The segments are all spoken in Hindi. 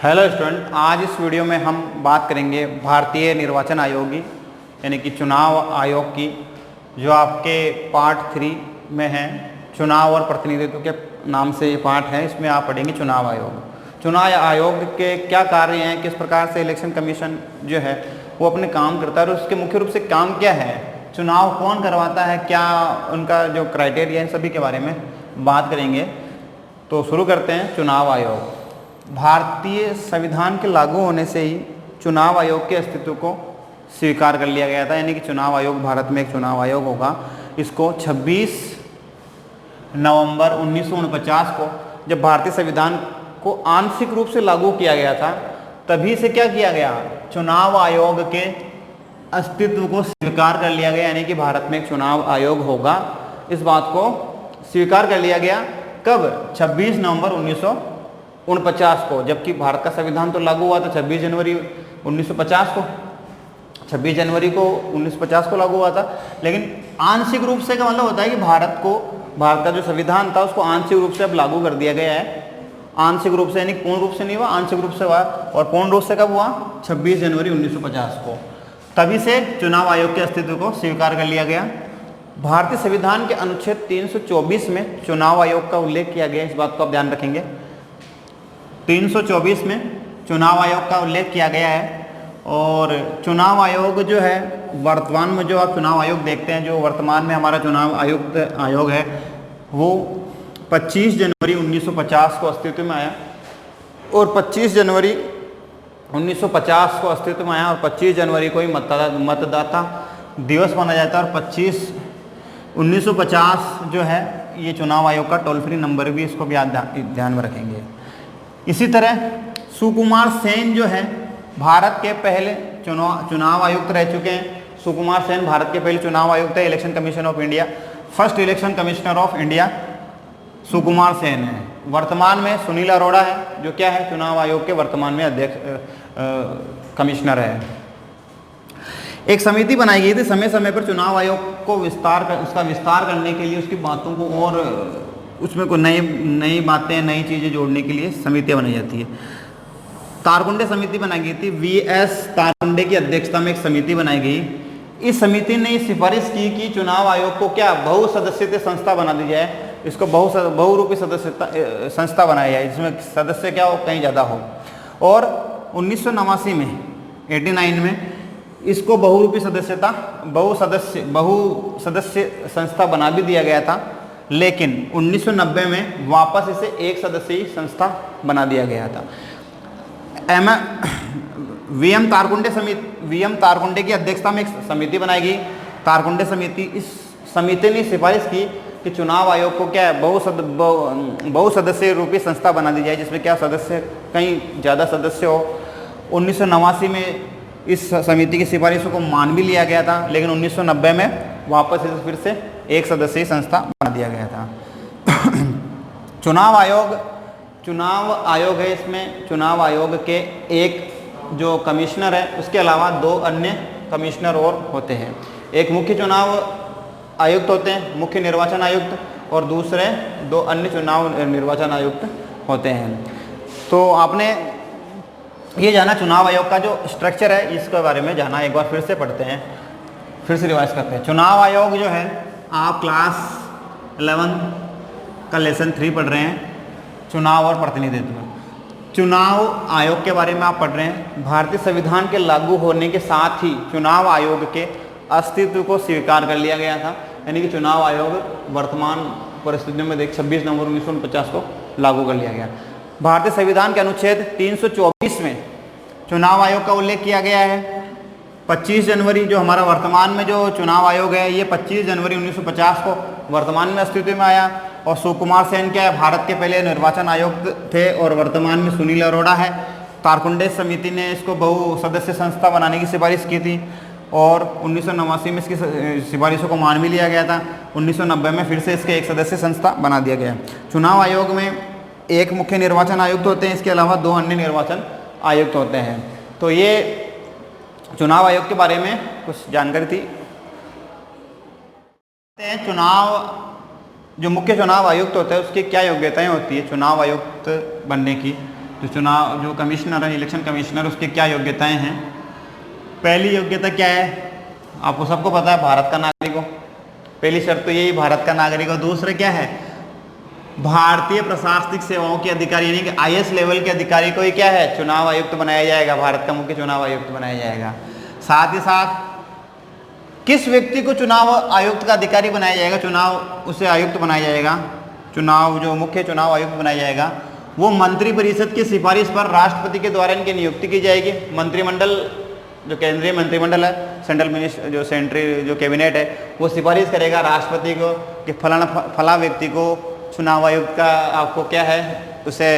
हेलो स्टूडेंट, आज इस वीडियो में हम बात करेंगे भारतीय निर्वाचन आयोग की यानी कि चुनाव आयोग की, जो आपके पार्ट 3 में है। चुनाव और प्रतिनिधित्व के नाम से ये पार्ट है। इसमें आप पढ़ेंगे चुनाव आयोग। चुनाव आयोग के क्या कार्य हैं, किस प्रकार से इलेक्शन कमीशन जो है वो अपने काम करता है और उसके मुख्य रूप से काम क्या है, चुनाव कौन करवाता है, क्या उनका जो क्राइटेरिया है, सभी के बारे में बात करेंगे। तो शुरू करते हैं। चुनाव आयोग। भारतीय संविधान के लागू होने से ही चुनाव आयोग के अस्तित्व को स्वीकार कर लिया गया था, यानी कि चुनाव आयोग, भारत में एक चुनाव आयोग होगा। इसको 26 नवंबर 1949 को, जब भारतीय संविधान को आंशिक रूप से लागू किया गया था, तभी से क्या किया गया, चुनाव आयोग के अस्तित्व को स्वीकार कर लिया गया, यानी कि भारत में एक चुनाव आयोग होगा। इस बात को स्वीकार कर लिया गया कब? 26 नवंबर 1949 को, जबकि भारत का संविधान तो लागू हुआ था 26 जनवरी 1950 को। 26 जनवरी को 1950 को लागू हुआ था, लेकिन आंशिक रूप से का मतलब होता है कि भारत का जो संविधान था उसको आंशिक रूप से अब लागू कर दिया गया है। आंशिक रूप से यानी पूर्ण रूप से नहीं हुआ, आंशिक रूप से हुआ। और पूर्ण रूप से कब हुआ? 26 जनवरी 1950 को। तभी से चुनाव आयोग के अस्तित्व को स्वीकार कर लिया गया। भारतीय संविधान के अनुच्छेद 324 में चुनाव आयोग का उल्लेख किया गया। इस बात को आप ध्यान रखेंगे। 324 में चुनाव आयोग का उल्लेख किया गया है। और चुनाव आयोग जो है, वर्तमान में जो आप चुनाव आयोग देखते हैं, जो वर्तमान में हमारा चुनाव आयोग है, वो 25 जनवरी 1950 को अस्तित्व में आया। और 25 जनवरी 1950 को अस्तित्व में आया और 25 जनवरी को ही मतदाता दिवस माना जाता है। और 1950 जो है ये चुनाव आयोग का टोल फ्री नंबर भी, इसको भी ध्यान में रखेंगे। इसी तरह सुकुमार सेन जो है भारत के पहले चुनाव आयुक्त रह चुके हैं। सुकुमार सेन भारत के पहले चुनाव आयुक्त है, election commission of India, first election commissioner of India Sukumar Sen है। वर्तमान में सुनील अरोड़ा है, जो क्या है, चुनाव आयोग के वर्तमान में अध्यक्ष कमिश्नर है। एक समिति बनाई गई थी समय समय पर चुनाव आयोग को उसका विस्तार करने के लिए, उसकी बातों को और उसमें कोई नई बातें, नई चीज़ें जोड़ने के लिए समितियाँ बनाई जाती है। तारकुंडे समिति बनाई गई थी। वीएस तारकुंडे की अध्यक्षता में एक समिति बनाई गई। इस समिति ने सिफारिश की कि चुनाव आयोग को क्या बहुसदस्यीय संस्था बना दी जाए, इसको बहुरूपी संस्था बनाई जाए, जिसमें सदस्य क्या हो, कहीं ज़्यादा हो। और 1989 में 89 में इसको बहुरूपी बहुसदस्य संस्था बना भी दिया गया था, लेकिन 1990 में वापस इसे एक सदस्यीय संस्था बना दिया गया था। वीएम तारकुंडे की अध्यक्षता में एक समिति बनाई गई, तारकुंडे समिति। इस समिति ने सिफारिश की कि चुनाव आयोग को क्या है, बहुसदस्यीय रूपी संस्था बना दी जाए, जिसमें क्या सदस्य कहीं ज़्यादा सदस्य हो। 1989 में इस समिति की सिफारिशों को मान भी लिया गया था, लेकिन 1990 में वापस इसे फिर से एक सदस्यीय संस्था बना दिया गया था। चुनाव आयोग है। इसमें चुनाव आयोग के एक जो कमिश्नर है, उसके अलावा 2 अन्य कमिश्नर और होते हैं। एक मुख्य चुनाव आयुक्त होते हैं, मुख्य निर्वाचन आयुक्त, और दूसरे 2 अन्य चुनाव निर्वाचन आयुक्त होते हैं। तो आपने ये जाना चुनाव आयोग का जो स्ट्रक्चर है, इसके बारे में जाना। एक बार फिर से पढ़ते हैं, फिर से रिवाइज करते हैं। चुनाव आयोग जो है, आप क्लास 11 का लेसन 3 पढ़ रहे हैं, चुनाव और प्रतिनिधित्व। चुनाव आयोग के बारे में आप पढ़ रहे हैं। भारतीय संविधान के लागू होने के साथ ही चुनाव आयोग के अस्तित्व को स्वीकार कर लिया गया था, यानी कि चुनाव आयोग वर्तमान परिस्थितियों में 26 नवंबर 1949 को लागू कर लिया गया। भारतीय संविधान के अनुच्छेद 324 में चुनाव आयोग का उल्लेख किया गया है। 25 जनवरी जो हमारा वर्तमान में जो चुनाव आयोग है, ये 25 जनवरी 1950 को वर्तमान में अस्तित्व में आया। और सुकुमार सेन क्या है, भारत के पहले निर्वाचन आयुक्त थे, और वर्तमान में सुनील अरोड़ा है। तारकुंडे समिति ने इसको बहुसदस्य संस्था बनाने की सिफारिश की थी, और 1989 में इसकी सिफारिशों को मान भी लिया गया था। 1990 में फिर से इसके एक सदस्य संस्था बना दिया गया। चुनाव आयोग में एक मुख्य निर्वाचन आयुक्त होते हैं, इसके अलावा 2 अन्य निर्वाचन आयुक्त होते हैं। तो ये चुनाव आयोग के बारे में कुछ जानकारी थी। जो मुख्य चुनाव आयुक्त होता है, उसकी क्या योग्यताएं होती है चुनाव आयुक्त बनने की, तो चुनाव जो कमिश्नर है, इलेक्शन कमिश्नर, उसकी क्या योग्यताएं हैं। पहली योग्यता क्या है, आपको सबको पता है, भारत का नागरिक हो। पहली शर्त तो यही, भारत का नागरिक हो। दूसरा क्या है, भारतीय प्रशासनिक सेवाओं के अधिकारी, यानी कि IAS लेवल के अधिकारी को ही क्या है, चुनाव आयुक्त बनाया जाएगा, भारत का मुख्य चुनाव आयुक्त बनाया जाएगा। साथ ही साथ किस व्यक्ति को चुनाव आयुक्त का अधिकारी बनाया जाएगा, चुनाव उसे आयुक्त बनाया जाएगा, चुनाव जो मुख्य चुनाव आयुक्त बनाया जाएगा, वो मंत्रिपरिषद की सिफारिश पर राष्ट्रपति के द्वारा इनकी नियुक्ति की जाएगी। मंत्रिमंडल, जो केंद्रीय मंत्रिमंडल है, सेंट्रल मिनिस्टर, जो सेंट्रल जो कैबिनेट है, वो सिफारिश करेगा राष्ट्रपति को कि फला व्यक्ति को चुनाव आयुक्त का आपको क्या है, उसे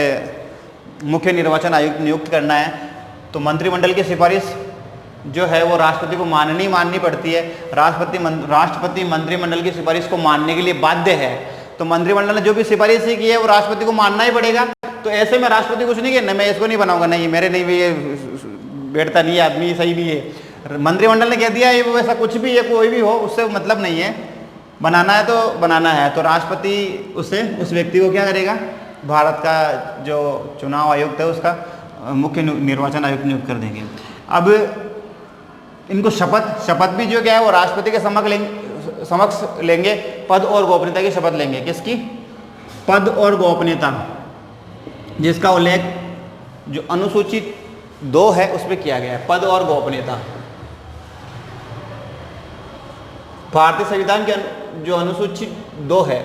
मुख्य निर्वाचन आयुक्त नियुक्त करना है। तो मंत्रिमंडल की सिफारिश जो है वो राष्ट्रपति को माननी पड़ती है। राष्ट्रपति मंत्रिमंडल की सिफारिश को मानने के लिए बाध्य है। तो मंत्रिमंडल ने जो भी सिफारिश की है वो राष्ट्रपति को मानना ही पड़ेगा। तो ऐसे में राष्ट्रपति कुछ नहीं कहना, मैं इसको नहीं बनाऊंगा, नहीं मेरे नहीं भी, ये बैठता नहीं है आदमी, सही नहीं है। मंत्रिमंडल ने कह दिया ये वैसा कुछ भी है, कोई भी हो, उससे मतलब नहीं है, बनाना है तो बनाना है। तो राष्ट्रपति उसे, उस व्यक्ति को क्या करेगा, भारत का जो चुनाव आयुक्त है उसका मुख्य निर्वाचन आयुक्त नियुक्त कर देंगे। अब इनको शपथ भी जो क्या है वो राष्ट्रपति के समक्ष लेंगे, पद और गोपनीयता की शपथ लेंगे। किसकी? पद और गोपनीयता, जिसका उल्लेख जो अनुसूची 2 है उसमें किया गया है, पद और गोपनीयता। भारतीय संविधान के जो अनुसूची 2 है,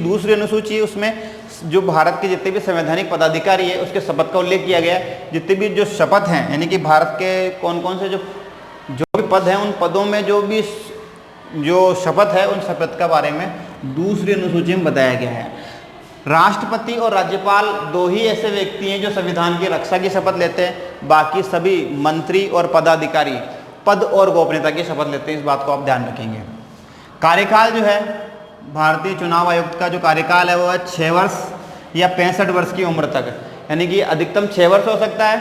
दूसरी अनुसूची, उसमें जो भारत के जितने भी संवैधानिक पदाधिकारी है उसके शपथ का उल्लेख किया गया है। जितने भी जो शपथ हैं, यानी कि भारत के कौन कौन से जो भी पद हैं, उन पदों में जो शपथ है, उन शपथ के बारे में दूसरी अनुसूची में बताया गया है। राष्ट्रपति और राज्यपाल 2 ही ऐसे व्यक्ति हैं जो संविधान की रक्षा की शपथ लेते हैं। बाकी सभी मंत्री और पदाधिकारी पद और गोपनीयता की शपथ लेते हैं। इस बात को आप ध्यान रखेंगे। कार्यकाल जो है भारतीय चुनाव आयुक्त का, जो कार्यकाल है वो है 6 वर्ष या 65 वर्ष की उम्र तक, यानी कि अधिकतम 6 वर्ष हो सकता है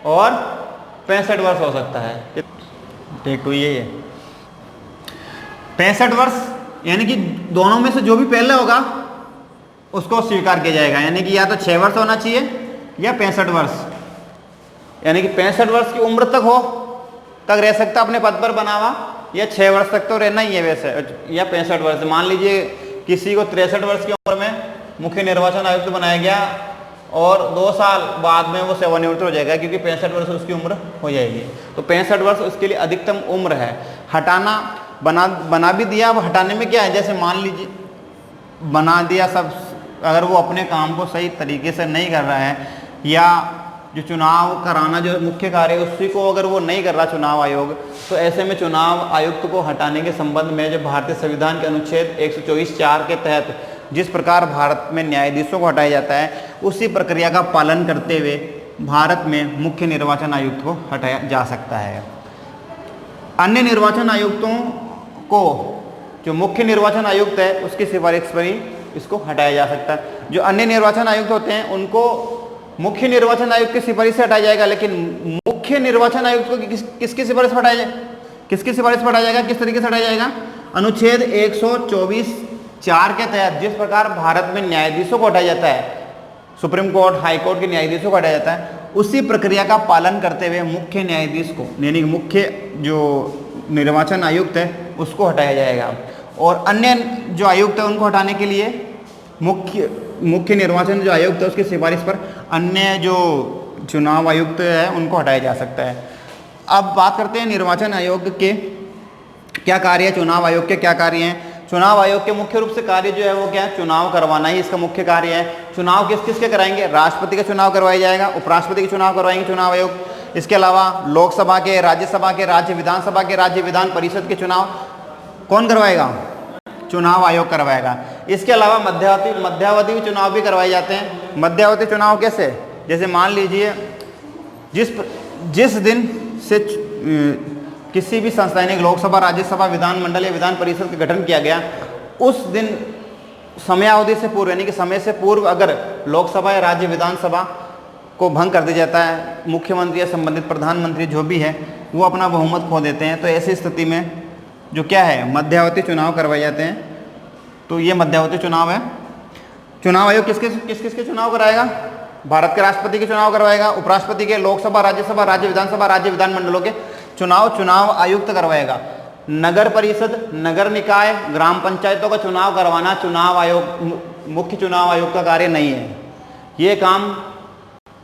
और 65 वर्ष हो सकता है। टेक 2 ये है 65 वर्ष, यानी कि दोनों में से जो भी पहले होगा उसको स्वीकार किया जाएगा। यानी कि या तो 6 वर्ष होना चाहिए या 65 वर्ष, यानी कि 65 वर्ष की उम्र तक रह सकता अपने पद पर बना हुआ, या 6 वर्ष तक तो रहना ही है वैसे, या 65 वर्ष। मान लीजिए किसी को 63 वर्ष की उम्र में मुख्य निर्वाचन आयुक्त बनाया गया और 2 साल बाद में वो सेवानिवृत्त हो जाएगा, क्योंकि 65 वर्ष उसकी उम्र हो जाएगी। तो 65 वर्ष उसके लिए अधिकतम उम्र है। हटाना बना भी दिया, अब हटाने में क्या है, जैसे मान लीजिए बना दिया सब, अगर वो अपने काम को सही तरीके से नहीं कर रहा है, या जो चुनाव कराना जो मुख्य कार्य है उसी को अगर वो नहीं कर रहा चुनाव आयोग, तो ऐसे में चुनाव आयुक्त को हटाने के संबंध में जो भारतीय संविधान के अनुच्छेद 124(4) के तहत जिस प्रकार भारत में न्यायाधीशों को हटाया जाता है, उसी प्रक्रिया का पालन करते हुए भारत में मुख्य निर्वाचन आयुक्त को हटाया जा सकता है। अन्य निर्वाचन आयुक्तों को, जो मुख्य निर्वाचन आयुक्त है उसकी सिफारिश पर ही इसको हटाया जा सकता है। जो अन्य निर्वाचन आयुक्त होते हैं उनको मुख्य निर्वाचन आयुक्त की सिफारिश से हटाया जाएगा, लेकिन मुख्य निर्वाचन आयुक्त को किसकी सिफारिश पर हटाया जाएगा, किसकी सिफारिश पर हटाया जाएगा, किस तरीके से हटाया जाएगा? अनुच्छेद 124(4) के तहत जिस प्रकार भारत में न्यायाधीशों को हटाया जाता है, सुप्रीम कोर्ट, हाई कोर्ट के न्यायाधीशों को हटाया जाता है, उसी प्रक्रिया का पालन करते हुए मुख्य न्यायाधीश को, यानी मुख्य जो निर्वाचन आयुक्त है उसको हटाया जाएगा। और अन्य जो आयुक्त है उनको हटाने के लिए मुख्य निर्वाचन जो आयुक्त है उसकी सिफारिश पर अन्य जो चुनाव आयुक्त है उनको हटाया जा सकता है। अब बात करते हैं निर्वाचन आयोग के क्या कार्य है, चुनाव आयोग के क्या कार्य हैं। चुनाव आयोग के मुख्य रूप से कार्य जो है वो क्या है, चुनाव करवाना ही इसका मुख्य कार्य है। चुनाव किस किस के कराएंगे? राष्ट्रपति का चुनाव करवाया जाएगा, उपराष्ट्रपति के चुनाव करवाएंगे चुनाव आयोग। इसके अलावा लोकसभा के, राज्यसभा के, राज्य विधानसभा के, राज्य विधान परिषद के चुनाव कौन करवाएगा? चुनाव आयोग करवाएगा। इसके अलावा मध्यावधि चुनाव भी करवाए जाते हैं। मध्यावधि चुनाव कैसे? जैसे मान लीजिए जिस दिन से किसी भी संस्था, यानी लोकसभा, राज्यसभा, विधानमंडल या विधान परिषद का गठन किया गया, उस दिन समयावधि से पूर्व, यानी कि समय से पूर्व अगर लोकसभा या राज्य विधानसभा को भंग कर दिया जाता है, मुख्यमंत्री या संबंधित प्रधानमंत्री जो भी है वो अपना बहुमत खो देते हैं, तो ऐसी स्थिति में जो क्या है, मध्यावधि चुनाव करवाए जाते हैं। तो ये मध्यावधि चुनाव है। चुनाव आयोग किस किस के चुनाव कराएगा? भारत के राष्ट्रपति के चुनाव करवाएगा, उपराष्ट्रपति के, लोकसभा, राज्यसभा, राज्य विधानसभा, राज्य विधानमंडलों के चुनाव आयुक्त करवाएगा। नगर परिषद, नगर निकाय, ग्राम पंचायतों का चुनाव करवाना चुनाव आयोग, मुख्य चुनाव आयोग का कार्य नहीं है। ये काम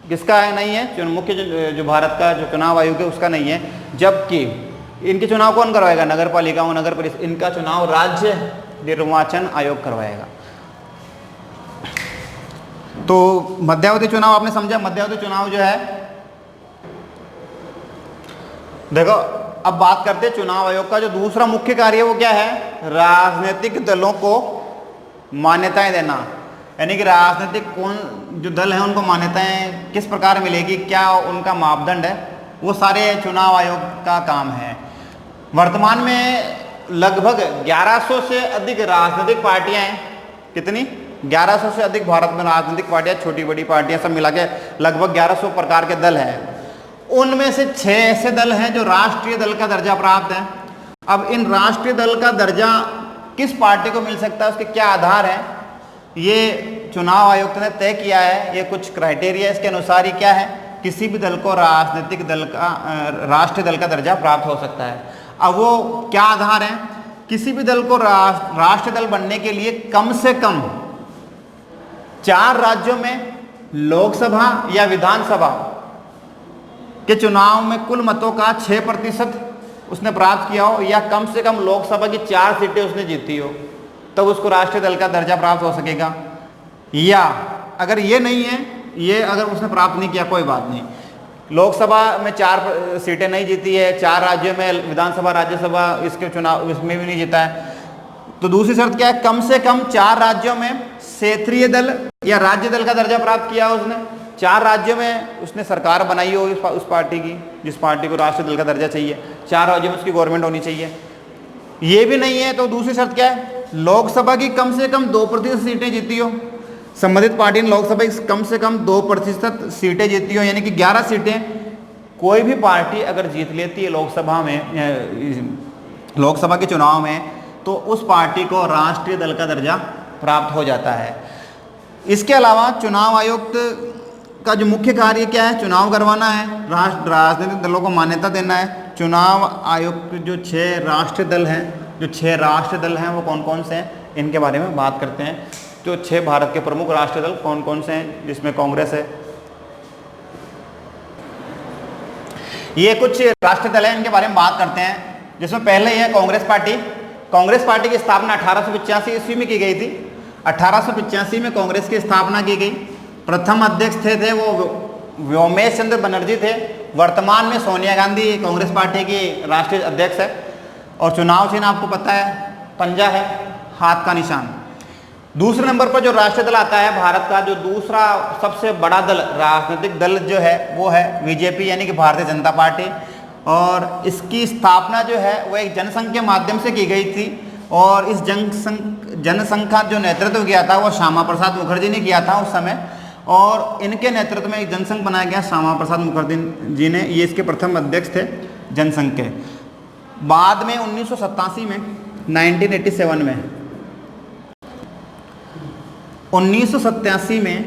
किसका है? नहीं है, मुख्य जो भारत का जो चुनाव आयोग है उसका नहीं है। जबकि इनके चुनाव कौन करवाएगा? नगर पालिकाओं, नगर परिषद, इनका चुनाव राज्य निर्वाचन आयोग करवाएगा। तो मध्यावधि चुनाव आपने समझा। मध्यावधि चुनाव जो है, देखो अब बात करते हैं चुनाव आयोग का जो दूसरा मुख्य कार्य है वो क्या है? राजनीतिक दलों को मान्यताएं देना। यानी कि राजनीतिक कौन जो दल है उनको मान्यताएं किस प्रकार मिलेगी, क्या उनका मापदंड है, वो सारे चुनाव आयोग का काम है। वर्तमान में लगभग 1100 से अधिक राजनीतिक पार्टियां हैं। कितनी? 1100 से अधिक भारत में राजनीतिक पार्टियां, छोटी बड़ी पार्टियां सब मिला के लगभग 1100 प्रकार के दल हैं। उनमें से 6 ऐसे दल हैं जो राष्ट्रीय दल का दर्जा प्राप्त है। अब इन राष्ट्रीय दल का दर्जा किस पार्टी को मिल सकता है, उसके क्या आधार है, ये चुनाव आयोग ने तय किया है। ये कुछ क्राइटेरिया, इसके अनुसार ही क्या है, किसी भी दल को राजनीतिक दल का, राष्ट्रीय दल का दर्जा प्राप्त हो सकता है। अब वो क्या आधार है? किसी भी दल को राष्ट्रीय दल बनने के लिए कम से कम 4 राज्यों में लोकसभा या विधानसभा के चुनाव में कुल मतों का 6% उसने प्राप्त किया हो, या कम से कम लोकसभा की 4 सीटें उसने जीती हो, तब उसको राष्ट्रीय दल का दर्जा प्राप्त हो सकेगा। या अगर ये नहीं है, ये अगर उसने प्राप्त नहीं किया, कोई बात नहीं, लोकसभा में 4 सीटें नहीं जीती है, 4 राज्यों में विधानसभा, राज्यसभा, इसके चुनाव इसमें भी नहीं जीता है, तो दूसरी शर्त क्या है? कम से कम 4 राज्यों में क्षेत्रीय दल या राज्य दल का दर्जा प्राप्त किया उसने। 4 राज्यों में उसने सरकार बनाई हो उस पार्टी की, जिस पार्टी को राष्ट्रीय दल का दर्जा चाहिए। 4 राज्यों में उसकी गवर्नमेंट होनी चाहिए। ये भी नहीं है तो दूसरी शर्त क्या है? लोकसभा की कम से कम 2% सीटें जीती हो। संबंधित पार्टी ने लोकसभा की कम से कम 2% सीटें जीती हो, यानी कि 11 सीटें कोई भी पार्टी अगर जीत लेती है लोकसभा में, लोकसभा के चुनाव में, तो उस पार्टी को राष्ट्रीय दल का दर्जा प्राप्त हो जाता है। इसके अलावा चुनाव आयुक्त का जो मुख्य कार्य क्या है? चुनाव करवाना है, राजनीतिक दलों को मान्यता देना है। चुनाव आयोग के जो 6 राष्ट्रीय दल हैं, जो 6 राष्ट्रीय दल हैं वो कौन कौन से हैं, इनके बारे में बात करते हैं। जो 6 भारत के प्रमुख राष्ट्रीय दल कौन कौन से हैं, जिसमें कांग्रेस है। ये कुछ राष्ट्रीय दल हैं, इनके बारे में बात करते हैं। जिसमें पहले ही है कांग्रेस पार्टी। कांग्रेस पार्टी की स्थापना 1885 ईस्वी में की गई थी। 1885 में कांग्रेस की स्थापना की गई। प्रथम अध्यक्ष थे वो व्योमेश चंद्र बनर्जी थे। वर्तमान में सोनिया गांधी कांग्रेस पार्टी की राष्ट्रीय अध्यक्ष है। और चुनाव चिन्ह आपको पता है, पंजा है, हाथ का निशान। दूसरे नंबर पर जो राष्ट्रीय दल आता है भारत का, जो दूसरा सबसे बड़ा दल, राजनीतिक दल जो है वो है बीजेपी, यानी कि भारतीय जनता पार्टी। और इसकी स्थापना जो है वो एक जनसंघ के माध्यम से की गई थी। और इस जनसंघ का जो नेतृत्व किया था वो श्यामा प्रसाद मुखर्जी ने किया था उस समय। और इनके नेतृत्व में एक जनसंघ बनाया गया श्यामा प्रसाद मुखर्जी जी ने। ये इसके प्रथम अध्यक्ष थे जनसंघ के। बाद में 1987 में 1987 में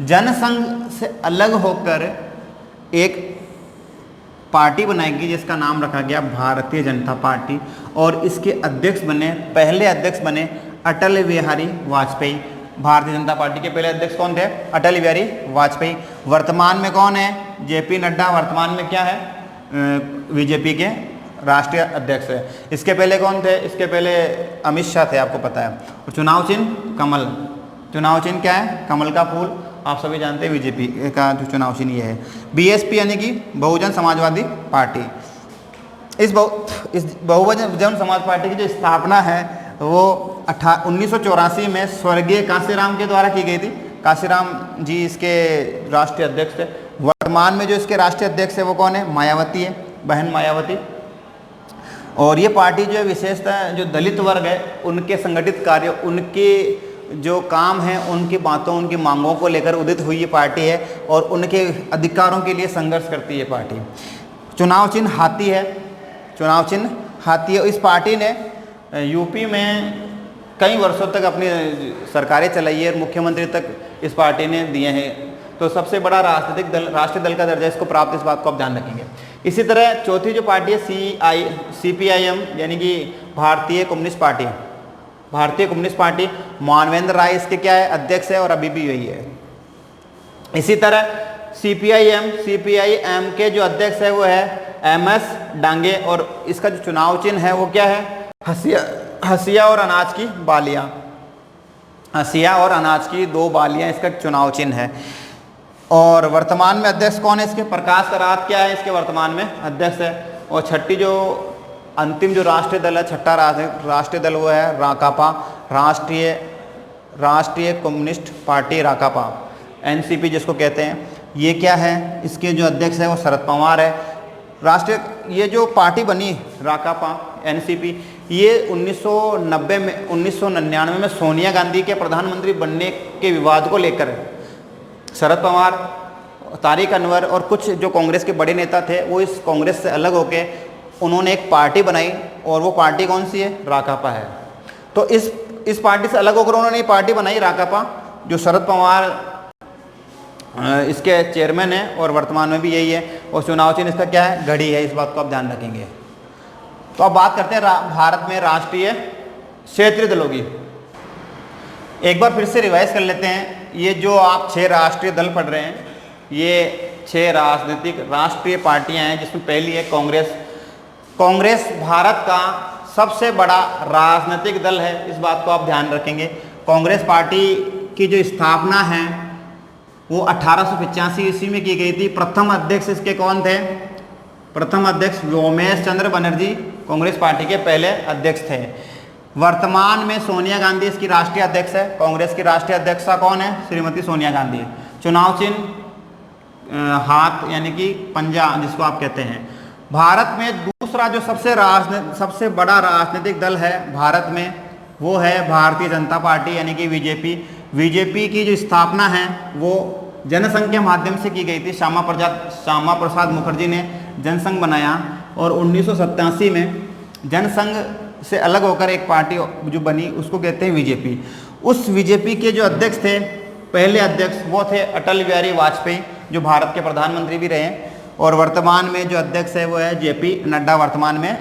जनसंघ से अलग होकर एक पार्टी बनाई गई जिसका नाम रखा गया भारतीय जनता पार्टी। और इसके अध्यक्ष बने, पहले अध्यक्ष बने अटल बिहारी वाजपेयी। भारतीय जनता पार्टी के पहले अध्यक्ष कौन थे? अटल बिहारी वाजपेयी। वर्तमान में कौन है? जेपी नड्डा वर्तमान में क्या है? बीजेपी के राष्ट्रीय अध्यक्ष है। इसके पहले कौन थे? इसके पहले अमित शाह थे, आपको पता है। और चुनाव चिन्ह कमल। चुनाव चिन्ह क्या है? कमल का फूल। आप सभी जानते हैं बीजेपी का जो चुनाव चिन्ह ये है। बीएसपी यानी कि बहुजन समाजवादी पार्टी। इस बहुजन समाज पार्टी की जो स्थापना है वो 1984 में स्वर्गीय कांशीराम के द्वारा की गई थी। कांशीराम जी इसके राष्ट्रीय अध्यक्ष थे। वर्तमान में जो इसके राष्ट्रीय अध्यक्ष है वो कौन है? मायावती है, बहन मायावती। और ये पार्टी जो है विशेषतः जो दलित वर्ग है उनके संगठित कार्य, उनके जो काम है, उनकी बातों, उनकी मांगों को लेकर उदित हुई ये पार्टी है। और उनके अधिकारों के लिए संघर्ष करती है पार्टी। चुनाव चिन्ह हाथी है। चुनाव चिन्ह हाथी है। इस पार्टी ने यूपी में कई वर्षों तक अपनी सरकारें चलाई है और मुख्यमंत्री तक इस पार्टी ने दिए हैं। तो सबसे बड़ा राजनीतिक दल, राष्ट्रीय दल का दर्जा इसको प्राप्त, इस बात को आप ध्यान रखेंगे। इसी तरह चौथी जो पार्टी है CPIM यानी कि भारतीय कम्युनिस्ट पार्टी, भारतीय कम्युनिस्ट पार्टी, मानवेंद्र राय इसके क्या है, अध्यक्ष है और अभी भी यही है। इसी तरह CPIM के जो अध्यक्ष है वो है MS डांगे और इसका जो चुनाव चिन्ह है वो क्या है, हसिया और अनाज की बालियां, हसिया और अनाज की 2 बालियां इसका चुनाव चिन्ह है। और वर्तमान में अध्यक्ष कौन है इसके, प्रकाश करात क्या है इसके वर्तमान में अध्यक्ष है। और छठी जो अंतिम जो राष्ट्रीय दल है, छठा राष्ट्रीय दल वो है राकापा, राष्ट्रीय कम्युनिस्ट पार्टी राकापा, NCP जिसको कहते हैं। ये क्या है, इसके जो अध्यक्ष है वो शरद पवार है। राष्ट्रीय ये जो पार्टी बनी राकापा NCP, ये 1999 में सोनिया गांधी के प्रधानमंत्री बनने के विवाद को लेकर शरद पवार, तारिक अनवर और कुछ जो कांग्रेस के बड़े नेता थे वो इस कांग्रेस से अलग होके उन्होंने एक पार्टी बनाई और वो पार्टी कौन सी है, राकापा है। तो इस पार्टी से अलग होकर उन्होंने पार्टी बनाई राकापा, जो शरद पवार इसके चेयरमैन है और वर्तमान में भी यही है। और चुनाव चिन्ह इसका क्या है, घड़ी है, इस बात को आप ध्यान रखेंगे। तो अब बात करते हैं भारत में राष्ट्रीय क्षेत्रीय दलों की। एक बार फिर से रिवाइज कर लेते हैं। ये जो आप 6 राष्ट्रीय दल पढ़ रहे हैं, ये 6 राजनीतिक राष्ट्रीय पार्टियां हैं, जिसमें पहली है कांग्रेस। कांग्रेस भारत का सबसे बड़ा राजनीतिक दल है, इस बात को आप ध्यान रखेंगे। कांग्रेस पार्टी की जो स्थापना है वो 1885 ईस्वी में की गई थी। प्रथम अध्यक्ष इसके कौन थे, प्रथम अध्यक्ष व्योमेश चंद्र बनर्जी कांग्रेस पार्टी के पहले अध्यक्ष थे। वर्तमान में सोनिया गांधी इसकी राष्ट्रीय अध्यक्ष है। कांग्रेस की राष्ट्रीय अध्यक्षा कौन है, श्रीमती सोनिया गांधी। चुनाव चिन्ह हाथ यानी कि पंजा जिसको आप कहते हैं। भारत में दूसरा जो सबसे बड़ा राजनीतिक दल है भारत में वो है भारतीय जनता पार्टी यानी कि बीजेपी की जो स्थापना है वो जनसंघ के माध्यम से की गई थी। श्यामा प्रसाद मुखर्जी ने जनसंघ बनाया और 1987 में जनसंघ से अलग होकर एक पार्टी जो बनी उसको कहते हैं बीजेपी। उस बीजेपी के जो अध्यक्ष थे, पहले अध्यक्ष वो थे अटल बिहारी वाजपेयी, जो भारत के प्रधानमंत्री भी रहे। और वर्तमान में जो अध्यक्ष है वो है JP नड्डा, वर्तमान में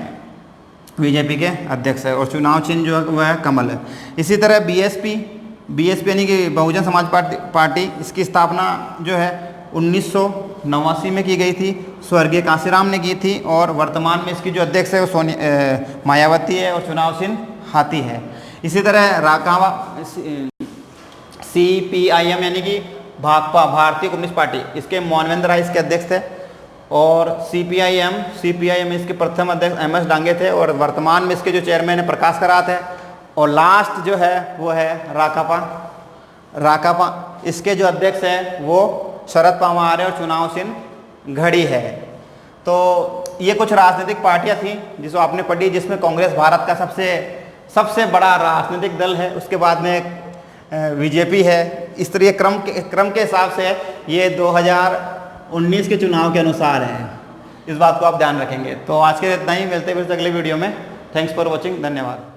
बीजेपी के अध्यक्ष है। और चुनाव चिन्ह जो है वह है कमल है। इसी तरह BSP यानी कि बहुजन समाज पार्टी, इसकी स्थापना जो है 1989 में की गई थी, स्वर्गीय कांशीराम ने की थी। और वर्तमान में इसकी जो अध्यक्ष है वो मायावती है और चुनाव चिन्ह हाथी है। इसी तरह राकापा CPIM यानी कि भाकपा, भारतीय कम्युनिस्ट पार्टी, इसके मानवेंद्र राय इसके अध्यक्ष थे। और CPIM इसके प्रथम अध्यक्ष MS डांगे थे और वर्तमान में इसके जो चेयरमैन है प्रकाश करात है। और लास्ट जो है वो है राकापा, इसके जो अध्यक्ष हैं वो शरद पवार है और चुनाव चिन्ह घड़ी है। तो ये कुछ राजनीतिक पार्टियां थी जिसको आपने पढ़ी, जिसमें कांग्रेस भारत का सबसे बड़ा राजनीतिक दल है। उसके बाद में बीजेपी है। इस तरह क्रम के हिसाब से ये 2019 के चुनाव के अनुसार है, इस बात को आप ध्यान रखेंगे। तो आज के इतना ही, मिलते हैं फिर अगले वीडियो में। थैंक्स फॉर वॉचिंग, धन्यवाद।